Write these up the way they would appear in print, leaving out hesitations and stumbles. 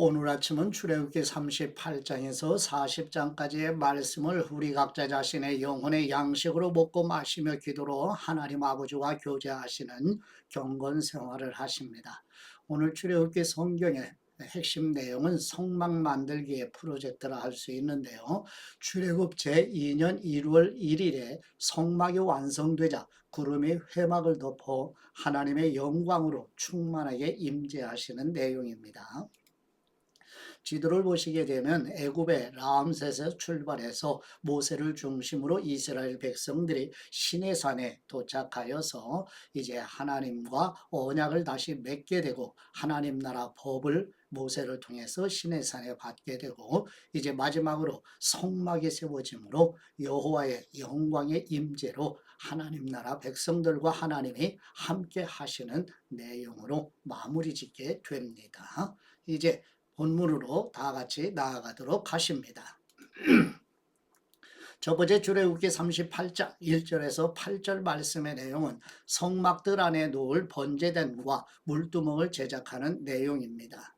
오늘 아침은 출애굽기 38장에서 40장까지의 말씀을 우리 각자 자신의 영혼의 양식으로 먹고 마시며 기도로 하나님 아버지와 교제하시는 경건 생활을 하십니다. 오늘 출애굽기 성경의 핵심 내용은 성막 만들기의 프로젝트라 할 수 있는데요. 출애굽 제2년 1월 1일에 성막이 완성되자 구름이 회막을 덮어 하나님의 영광으로 충만하게 임재하시는 내용입니다. 지도를 보시게 되면 애굽의 라암셋에서 출발해서 모세를 중심으로 이스라엘 백성들이 시내산에 도착하여서 이제 하나님과 언약을 다시 맺게 되고 하나님 나라 법을 모세를 통해서 시내산에 받게 되고 이제 마지막으로 성막이 세워지므로 여호와의 영광의 임재로 하나님 나라 백성들과 하나님이 함께 하시는 내용으로 마무리 짓게 됩니다. 이제 본문으로 다 같이 나아가도록 하십니다. 첫 번째 출애굽기 38장 1절에서 8절 말씀의 내용은 성막들 안에 놓을 번제단과 물두멍을 제작하는 내용입니다.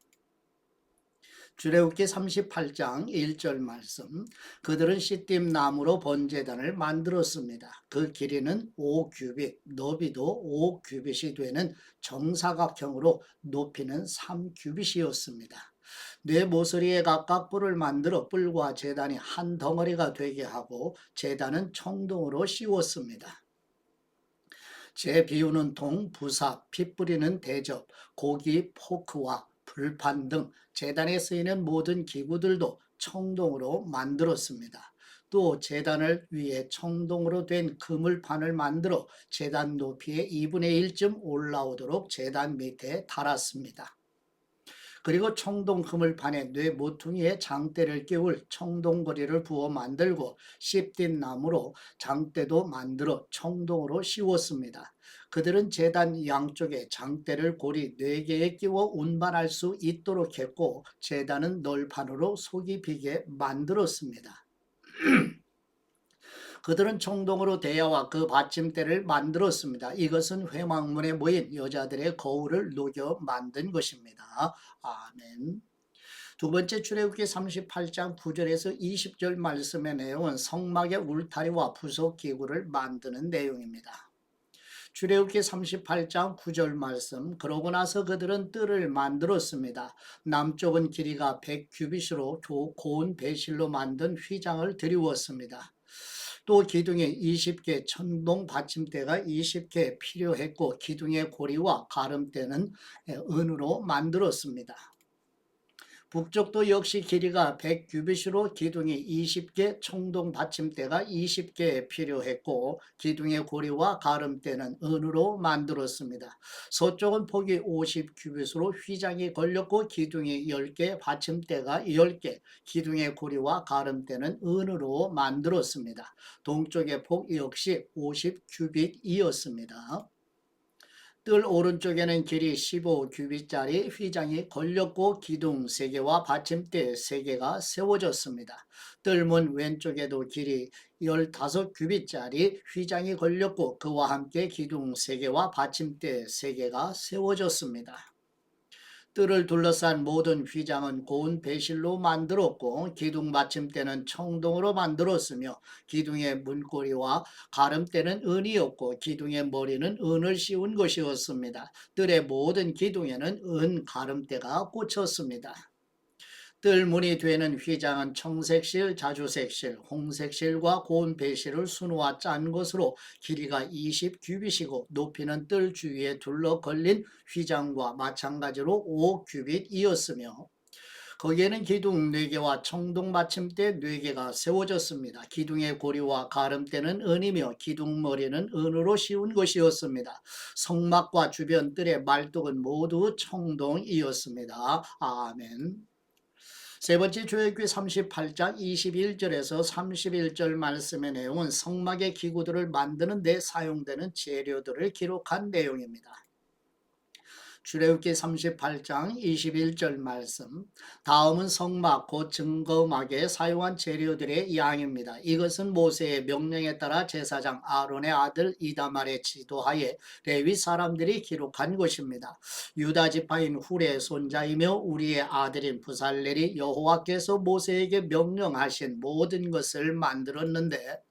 출애굽기 38장 1절 말씀, 그들은 시띠임 나무로 번제단을 만들었습니다. 그 길이는 5규빗, 너비도 5규빗이 되는 정사각형으로 높이는 3규빗이었습니다. 네 모서리에 각각 뿔을 만들어 뿔과 제단이 한 덩어리가 되게 하고 제단은 청동으로 씌웠습니다. 재 비우는 통, 부삽, 피 뿌리는 대접, 고기, 포크와 불판 등 제단에 쓰이는 모든 기구들도 청동으로 만들었습니다. 또 제단을 위해 청동으로 된 그물판을 만들어 제단 높이의 2분의 1쯤 올라오도록 제단 밑에 달았습니다. 그리고 청동 그물판에 뇌 모퉁이에 장대를 끼울 청동거리를 부어 만들고 씹딘 나무로 장대도 만들어 청동으로 씌웠습니다. 그들은 제단 양쪽에 장대를 고리 4개에 끼워 운반할 수 있도록 했고 제단은 널판으로 속이 비게 만들었습니다. 그들은 청동으로 대야와 그 받침대를 만들었습니다. 이것은 회막문에 모인 여자들의 거울을 녹여 만든 것입니다. 아멘. 두 번째 출애굽기 38장 9절에서 20절 말씀의 내용은 성막의 울타리와 부속 기구를 만드는 내용입니다. 출애굽기 38장 9절 말씀, 그러고 나서 그들은 뜰을 만들었습니다. 남쪽은 길이가 100규빗으로 고운 배실로 만든 휘장을 드리웠습니다. 또 기둥에 20개 천동 받침대가 20개 필요했고 기둥의 고리와 가름대는 은으로 만들었습니다. 북쪽도 역시 길이가 100규빗으로 기둥이 20개, 청동 받침대가 20개 필요했고 기둥의 고리와 가름대는 은으로 만들었습니다. 서쪽은 폭이 50규빗으로 휘장이 걸렸고 기둥이 10개, 받침대가 10개, 기둥의 고리와 가름대는 은으로 만들었습니다. 동쪽의 폭 역시 50규빗이었습니다. 뜰 오른쪽에는 길이 15규빗짜리 휘장이 걸렸고 기둥 3개와 받침대 3개가 세워졌습니다. 뜰문 왼쪽에도 길이 15규빗짜리 휘장이 걸렸고 그와 함께 기둥 3개와 받침대 3개가 세워졌습니다. 뜰을 둘러싼 모든 휘장은 고운 배실로 만들었고 기둥 받침대는 청동으로 만들었으며 기둥의 문고리와 가름대는 은이었고 기둥의 머리는 은을 씌운 것이었습니다. 뜰의 모든 기둥에는 은 가름대가 꽂혔습니다. 뜰 문이 되는 휘장은 청색실, 자주색실, 홍색실과 고운 배실을 수놓아 짠 것으로 길이가 20규빗이고 높이는 뜰 주위에 둘러 걸린 휘장과 마찬가지로 5규빗이었으며 거기에는 기둥 4개와 청동 받침대 4개가 세워졌습니다. 기둥의 고리와 가름대는 은이며 기둥 머리는 은으로 씌운 것이었습니다. 성막과 주변 뜰의 말뚝은 모두 청동이었습니다. 아멘. 세 번째 출애굽기 38장 21절에서 31절 말씀의 내용은 성막의 기구들을 만드는 데 사용되는 재료들을 기록한 내용입니다. 출애굽기 38장 21절 말씀. 다음은 성막 곧 증거막에 사용한 재료들의 양입니다. 이것은 모세의 명령에 따라 제사장 아론의 아들 이다말의 지도하에 레위 사람들이 기록한 것입니다. 유다 지파인 훌의 손자이며 우리의 아들인 부살렐이 여호와께서 모세에게 명령하신 모든 것을 만들었는데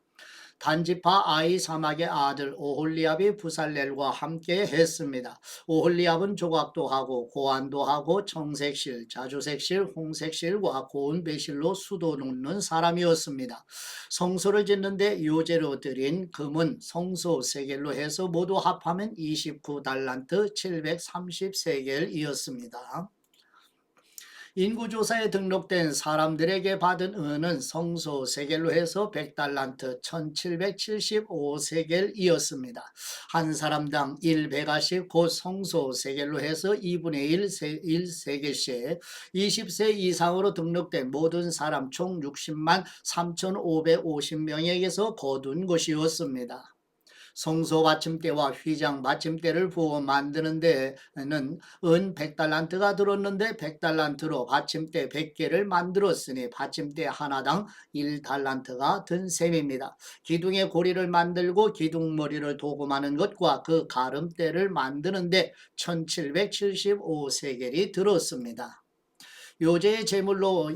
단지파 아이사막의 아들 오홀리압이 부살렐과 함께 했습니다. 오홀리압은 조각도 하고 고안도 하고 청색실, 자주색실, 홍색실과 고운 배실로 수도 놓는 사람이었습니다. 성소를 짓는데 요제로 드린 금은 성소 세겔로 해서 모두 합하면 29달란트 730세겔이었습니다. 인구조사에 등록된 사람들에게 받은 은은 성소 세겔로 해서 100달란트 1775세겔이었습니다. 한 사람당 1베가씩 곧 성소 세겔로 해서 2분의 1세겔씩 20세 이상으로 등록된 모든 사람 총 60만 3,550명에게서 거둔 것이었습니다. 성소 받침대와 휘장 받침대를 부어 만드는 데는 은 100달란트가 들었는데 100달란트로 받침대 100개를 만들었으니 받침대 하나당 1달란트가 든 셈입니다. 기둥의 고리를 만들고 기둥머리를 도금하는 것과 그 가름대를 만드는데 1775세겔이 들었습니다. 요제의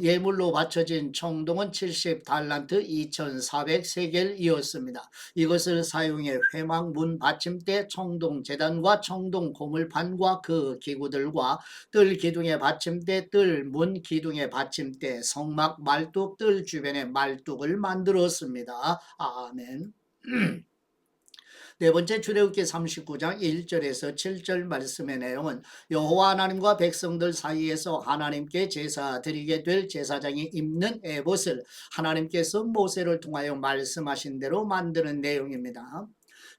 예물로 바쳐진 청동은 70달란트 2400세겔이었습니다. 이것을 사용해 회막 문 받침대, 청동 제단과 청동 고물판과 그 기구들과 뜰 기둥의 받침대, 뜰 문 기둥의 받침대, 성막 말뚝, 뜰 주변의 말뚝을 만들었습니다. 아멘. 네 번째 출애굽기 39장 1절에서 7절 말씀의 내용은 여호와 하나님과 백성들 사이에서 하나님께 제사 드리게 될 제사장이 입는 에봇을 하나님께서 모세를 통하여 말씀하신 대로 만드는 내용입니다.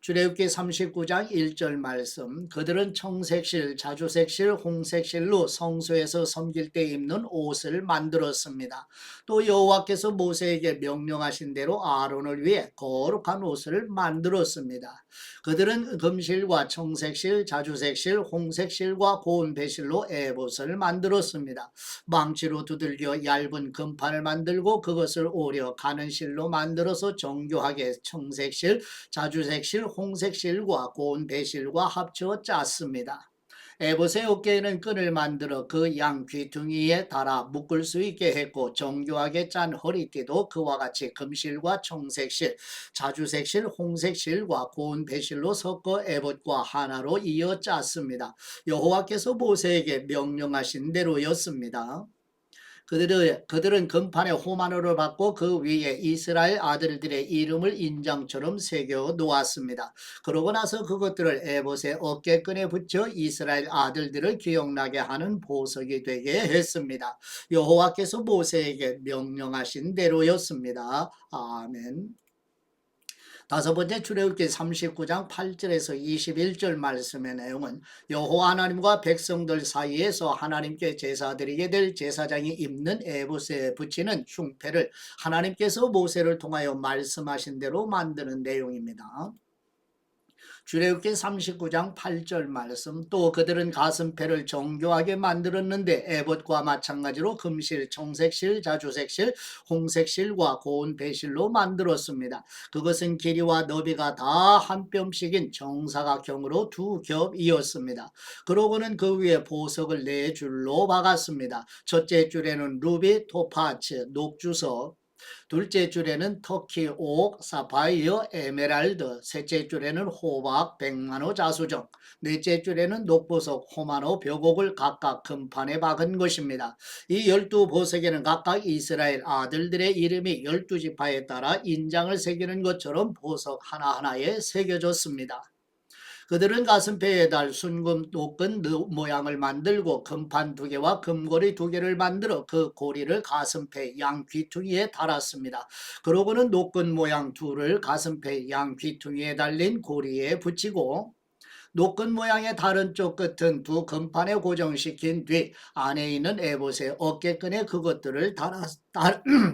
출애굽기 39장 1절 말씀. 그들은 청색실, 자주색실, 홍색실로 성소에서 섬길 때 입는 옷을 만들었습니다. 또 여호와께서 모세에게 명령하신 대로 아론을 위해 거룩한 옷을 만들었습니다. 그들은 금실과 청색실, 자주색실, 홍색실과 고운 배실로 에봇을 만들었습니다. 망치로 두들겨 얇은 금판을 만들고 그것을 오려 가는 실로 만들어서 정교하게 청색실, 자주색실, 홍색실과 고운 배실과 합쳐 짰습니다. 에봇의 어깨에는 끈을 만들어 그 양 귀퉁이에 달아 묶을 수 있게 했고 정교하게 짠 허리띠도 그와 같이 금실과 청색실, 자주색실, 홍색실과 고운 배실로 섞어 에봇과 하나로 이어 짰습니다. 여호와께서 모세에게 명령하신 대로였습니다. 그들은 금판에 호마노를 받고 그 위에 이스라엘 아들들의 이름을 인장처럼 새겨 놓았습니다. 그러고 나서 그것들을 에봇의 어깨끈에 붙여 이스라엘 아들들을 기억나게 하는 보석이 되게 했습니다. 여호와께서 모세에게 명령하신 대로였습니다. 아멘. 다섯 번째 출애굽기 39장 8절에서 21절 말씀의 내용은 여호와 하나님과 백성들 사이에서 하나님께 제사드리게 될 제사장이 입는 에봇에 붙이는 흉패를 하나님께서 모세를 통하여 말씀하신 대로 만드는 내용입니다. 출애굽기 39장 8절 말씀. 또 그들은 가슴패를 정교하게 만들었는데 에봇과 마찬가지로 금실, 청색실, 자주색실, 홍색실과 고운 배실로 만들었습니다. 그것은 길이와 너비가 다 한 뼘씩인 정사각형으로 두 겹이었습니다. 그러고는 그 위에 보석을 네 줄로 박았습니다. 첫째 줄에는 루비, 토파츠, 녹주석, 둘째 줄에는 터키, 옥, 사파이어, 에메랄드, 셋째 줄에는 호박, 백만호 자수정, 넷째 줄에는 녹보석, 호마노, 벽옥을 각각 금판에 박은 것입니다. 이 12보석에는 각각 이스라엘 아들들의 이름이 12지파에 따라 인장을 새기는 것처럼 보석 하나하나에 새겨졌습니다. 그들은 가슴뼈에 달 순금 높은 모양을 만들고 금판 2개와 금고리 2개를 만들어 그 고리를 가슴뼈 양 귀퉁이에 달았습니다. 그러고는 노끈 모양 둘을 가슴뼈 양 귀퉁이에 달린 고리에 붙이고 노끈 모양의 다른 쪽 끝은 두 금판에 고정시킨 뒤 안에 있는 에봇의 어깨끈에 그것들을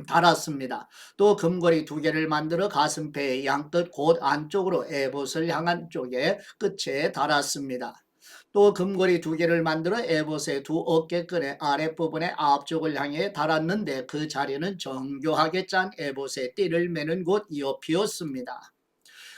달았습니다. 또 금고리 2개를 만들어 가슴뼈의 양끝 곧 안쪽으로 에봇을 향한 쪽에 끝에 달았습니다. 또 금고리 2개를 만들어 에봇의 두 어깨끈의 아랫부분의 앞쪽을 향해 달았는데 그 자리는 정교하게 짠 에봇의 띠를 매는 곳 옆이었습니다.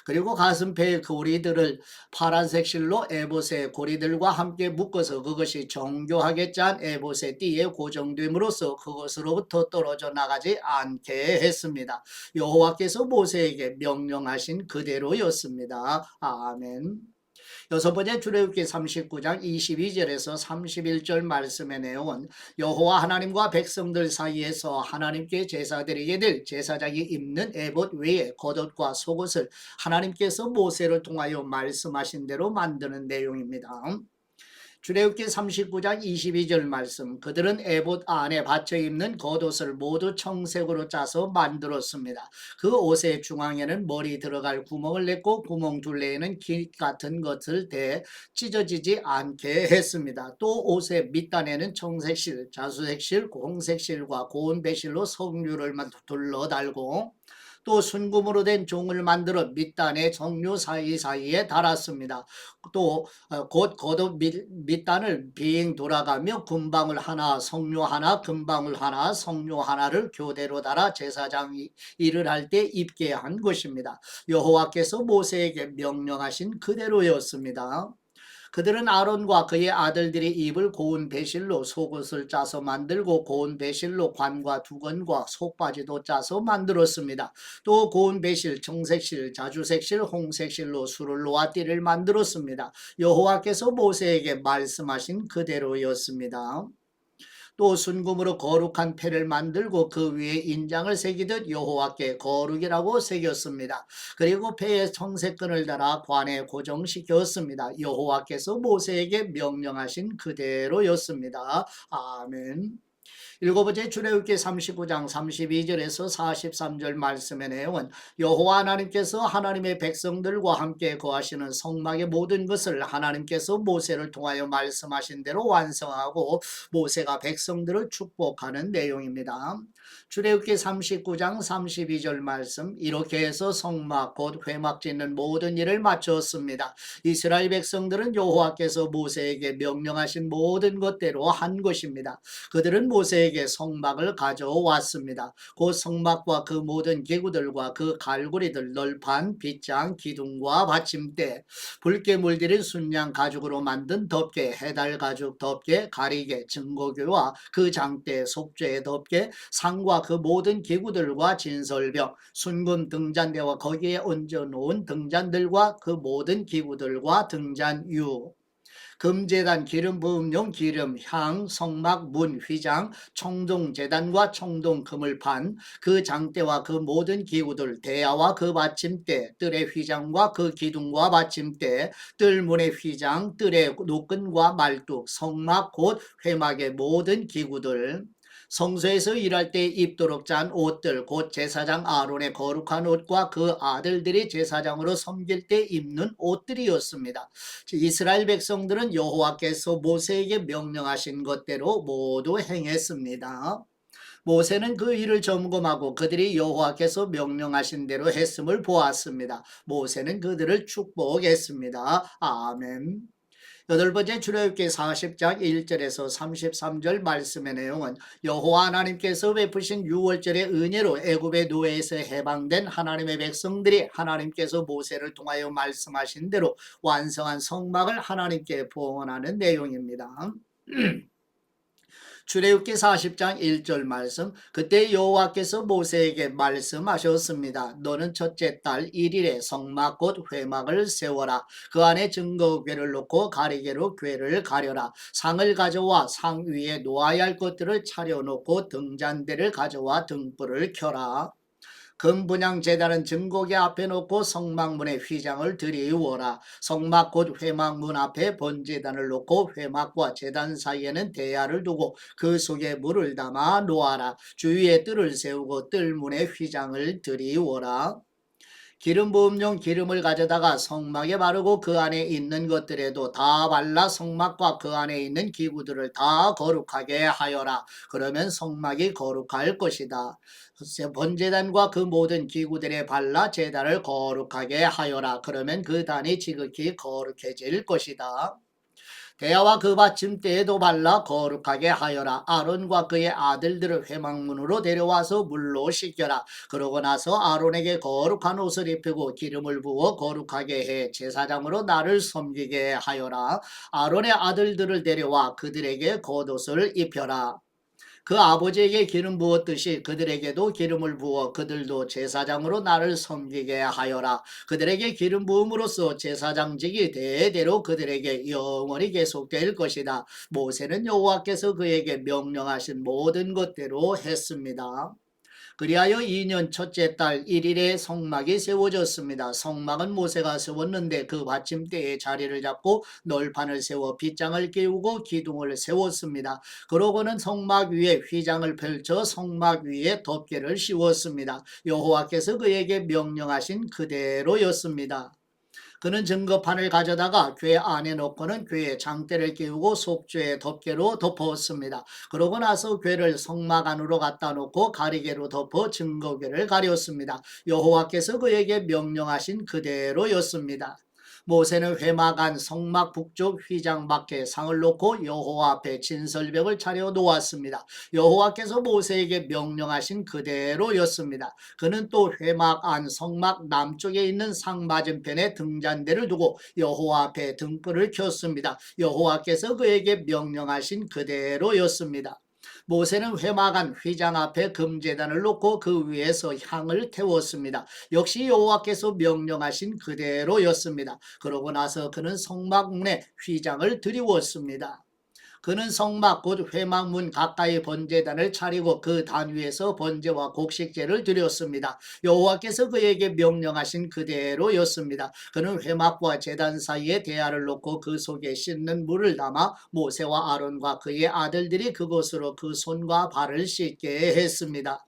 그리고 가슴페의 고리들을 파란색 실로 에봇의 고리들과 함께 묶어서 그것이 정교하게 짠 에봇의 띠에 고정됨으로써 그것으로부터 떨어져 나가지 않게 했습니다. 여호와께서 모세에게 명령하신 그대로였습니다. 아멘. 여섯 번째 출애굽기 39장 22절에서 31절 말씀의 내용은 여호와 하나님과 백성들 사이에서 하나님께 제사드리게 될 제사장이 입는 에봇 외에 겉옷과 속옷을 하나님께서 모세를 통하여 말씀하신 대로 만드는 내용입니다. 출애굽기 39장 22절 말씀, 그들은 에봇 안에 받쳐 입는 겉옷을 모두 청색으로 짜서 만들었습니다. 그 옷의 중앙에는 머리 들어갈 구멍을 냈고 구멍 둘레에는 길 같은 것을 대 찢어지지 않게 했습니다. 또 옷의 밑단에는 청색실, 자수색실, 홍색실과 고운 배실로 석류를 둘러 달고 또 순금으로 된 종을 만들어 밑단의 정류 사이사이에 달았습니다. 또 곧 겉옷 밑단을 빙 돌아가며 금방울 하나, 석류 하나, 금방울 하나, 석류 하나를 교대로 달아 제사장이 일을 할 때 입게 한 것입니다. 여호와께서 모세에게 명령하신 그대로였습니다. 그들은 아론과 그의 아들들이 입을 고운 배실로 속옷을 짜서 만들고 고운 배실로 관과 두건과 속바지도 짜서 만들었습니다. 또 고운 배실, 청색실, 자주색실, 홍색실로 수를 놓아 띠를 만들었습니다. 여호와께서 모세에게 말씀하신 그대로였습니다. 또 순금으로 거룩한 패를 만들고 그 위에 인장을 새기듯 여호와께 거룩이라고 새겼습니다. 그리고 패에 청색끈을 달아 관에 고정시켰습니다. 여호와께서 모세에게 명령하신 그대로였습니다. 아멘. 일곱 번째 출애굽기 39장 32절에서 43절 말씀의 내용은 여호와 하나님께서 하나님의 백성들과 함께 거하시는 성막의 모든 것을 하나님께서 모세를 통하여 말씀하신 대로 완성하고 모세가 백성들을 축복하는 내용입니다. 출애굽기 39장 32절 말씀, 이렇게 해서 성막 곧 회막 짓는 모든 일을 마쳤습니다. 이스라엘 백성들은 여호와께서 모세에게 명령하신 모든 것대로 한 것입니다. 그들은 모세에게 성막을 가져왔습니다. 곧 성막과 그 모든 기구들과 그 갈고리들, 널판, 빗장, 기둥과 받침대, 붉게 물들인 순양 가죽으로 만든 덮개, 해달 가죽 덮개, 가리개, 증거교와 그 장대, 속죄의 덮개, 상과 그 모든 기구들과 진설병, 순금 등잔대와 거기에 얹어놓은 등잔들과 그 모든 기구들과 등잔유, 금제단 기름 부음용 기름, 향, 성막, 문, 휘장, 청동제단과 청동 그물판, 그 장대와 그 모든 기구들, 대야와 그 받침대, 뜰의 휘장과 그 기둥과 받침대, 뜰문의 휘장, 뜰의 노끈과 말뚝, 성막 곧 회막의 모든 기구들, 성소에서 일할 때 입도록 짠 옷들, 곧 제사장 아론의 거룩한 옷과 그 아들들이 제사장으로 섬길 때 입는 옷들이었습니다. 이스라엘 백성들은 여호와께서 모세에게 명령하신 것대로 모두 행했습니다. 모세는 그 일을 점검하고 그들이 여호와께서 명령하신 대로 했음을 보았습니다. 모세는 그들을 축복했습니다. 아멘. 여덟 번째 출애굽기 40장 1절에서 33절 말씀의 내용은 여호와 하나님께서 베푸신 6월절의 은혜로 애굽의 노예에서 해방된 하나님의 백성들이 하나님께서 모세를 통하여 말씀하신 대로 완성한 성막을 하나님께 봉헌하는 내용입니다. 출애굽기 40장 1절 말씀, 그때 여호와께서 모세에게 말씀하셨습니다. 너는 첫째 달 1일에 성막 곧 회막을 세워라. 그 안에 증거궤를 놓고 가리개로 궤를 가려라. 상을 가져와 상 위에 놓아야 할 것들을 차려놓고 등잔대를 가져와 등불을 켜라. 금분향 제단은 증거궤 앞에 놓고 성막문에 휘장을 들이우어라. 성막 곧 회막문 앞에 번제단을 놓고 회막과 제단 사이에는 대야를 두고 그 속에 물을 담아 놓아라. 주위에 뜰을 세우고 뜰문에 휘장을 들이우어라. 기름 부음용 기름을 가져다가 성막에 바르고 그 안에 있는 것들에도 다 발라 성막과 그 안에 있는 기구들을 다 거룩하게 하여라. 그러면 성막이 거룩할 것이다. 번제단과 그 모든 기구들에 발라 제단을 거룩하게 하여라. 그러면 그 단이 지극히 거룩해질 것이다. 대야와 그 받침대에도 발라 거룩하게 하여라. 아론과 그의 아들들을 회막문으로 데려와서 물로 씻겨라. 그러고 나서 아론에게 거룩한 옷을 입히고 기름을 부어 거룩하게 해 제사장으로 나를 섬기게 하여라. 아론의 아들들을 데려와 그들에게 겉옷을 입혀라. 그 아버지에게 기름 부었듯이 그들에게도 기름을 부어 그들도 제사장으로 나를 섬기게 하여라. 그들에게 기름 부음으로써 제사장직이 대대로 그들에게 영원히 계속될 것이다. 모세는 여호와께서 그에게 명령하신 모든 것대로 했습니다. 그리하여 2년 첫째 달 1일에 성막이 세워졌습니다. 성막은 모세가 세웠는데 그 받침대에 자리를 잡고 널판을 세워 빗장을 끼우고 기둥을 세웠습니다. 그러고는 성막 위에 휘장을 펼쳐 성막 위에 덮개를 씌웠습니다. 여호와께서 그에게 명령하신 그대로였습니다. 그는 증거판을 가져다가 궤 안에 넣고는 궤에 장대를 끼우고 속죄의 덮개로 덮었습니다. 그러고 나서 궤를 성막 안으로 갖다 놓고 가리개로 덮어 증거궤를 가렸습니다. 여호와께서 그에게 명령하신 그대로였습니다. 모세는 회막 안 성막 북쪽 휘장 밖에 상을 놓고 여호와 앞에 진설벽을 차려 놓았습니다. 여호와께서 모세에게 명령하신 그대로였습니다. 그는 또 회막 안 성막 남쪽에 있는 상 맞은편에 등잔대를 두고 여호와 앞에 등불을 켰습니다. 여호와께서 그에게 명령하신 그대로였습니다. 모세는 회막 안 휘장 앞에 금제단을 놓고 그 위에서 향을 태웠습니다. 역시 여호와께서 명령하신 그대로였습니다. 그러고 나서 그는 성막 문에 휘장을 드리웠습니다. 그는 성막 곧 회막문 가까이 번제단을 차리고 그 단 위에서 번제와 곡식제를 드렸습니다. 여호와께서 그에게 명령하신 그대로였습니다. 그는 회막과 제단 사이에 대야를 놓고 그 속에 씻는 물을 담아 모세와 아론과 그의 아들들이 그곳으로 그 손과 발을 씻게 했습니다.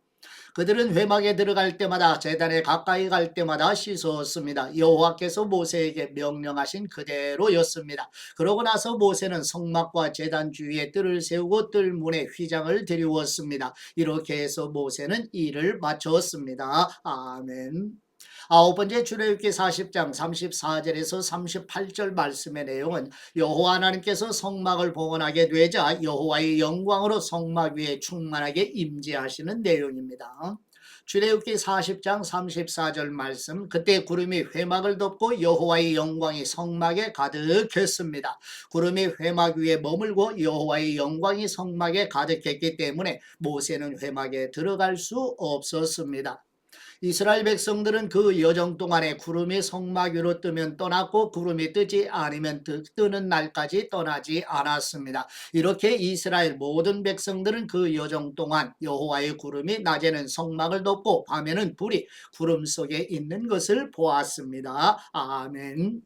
그들은 회막에 들어갈 때마다 제단에 가까이 갈 때마다 씻었습니다. 여호와께서 모세에게 명령하신 그대로였습니다. 그러고 나서 모세는 성막과 제단 주위에 뜰을 세우고 뜰 문에 휘장을 드리웠습니다. 이렇게 해서 모세는 일을 마쳤습니다. 아멘. 아홉 번째 출애굽기 40장 34절에서 38절 말씀의 내용은 여호와 하나님께서 성막을 봉헌하게 되자 여호와의 영광으로 성막 위에 충만하게 임재하시는 내용입니다. 출애굽기 40장 34절 말씀, 그때 구름이 회막을 덮고 여호와의 영광이 성막에 가득했습니다. 구름이 회막 위에 머물고 여호와의 영광이 성막에 가득했기 때문에 모세는 회막에 들어갈 수 없었습니다. 이스라엘 백성들은 그 여정 동안에 구름이 성막 위로 뜨면 떠났고 구름이 뜨지 않으면 뜨는 날까지 떠나지 않았습니다. 이렇게 이스라엘 모든 백성들은 그 여정 동안 여호와의 구름이 낮에는 성막을 덮고 밤에는 불이 구름 속에 있는 것을 보았습니다. 아멘.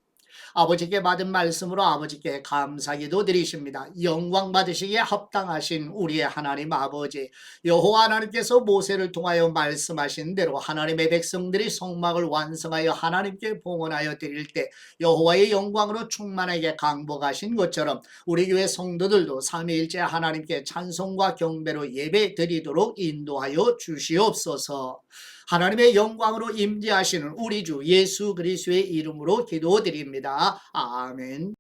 아버지께 받은 말씀으로 아버지께 감사기도 드리십니다. 영광 받으시기에 합당하신 우리의 하나님 아버지, 여호와 하나님께서 모세를 통하여 말씀하신 대로 하나님의 백성들이 성막을 완성하여 하나님께 봉헌하여 드릴 때 여호와의 영광으로 충만하게 강복하신 것처럼 우리 교회 성도들도 삼위일체 하나님께 찬송과 경배로 예배 드리도록 인도하여 주시옵소서. 하나님의 영광으로 임재하시는 우리 주 예수 그리스도의 이름으로 기도드립니다. 아멘.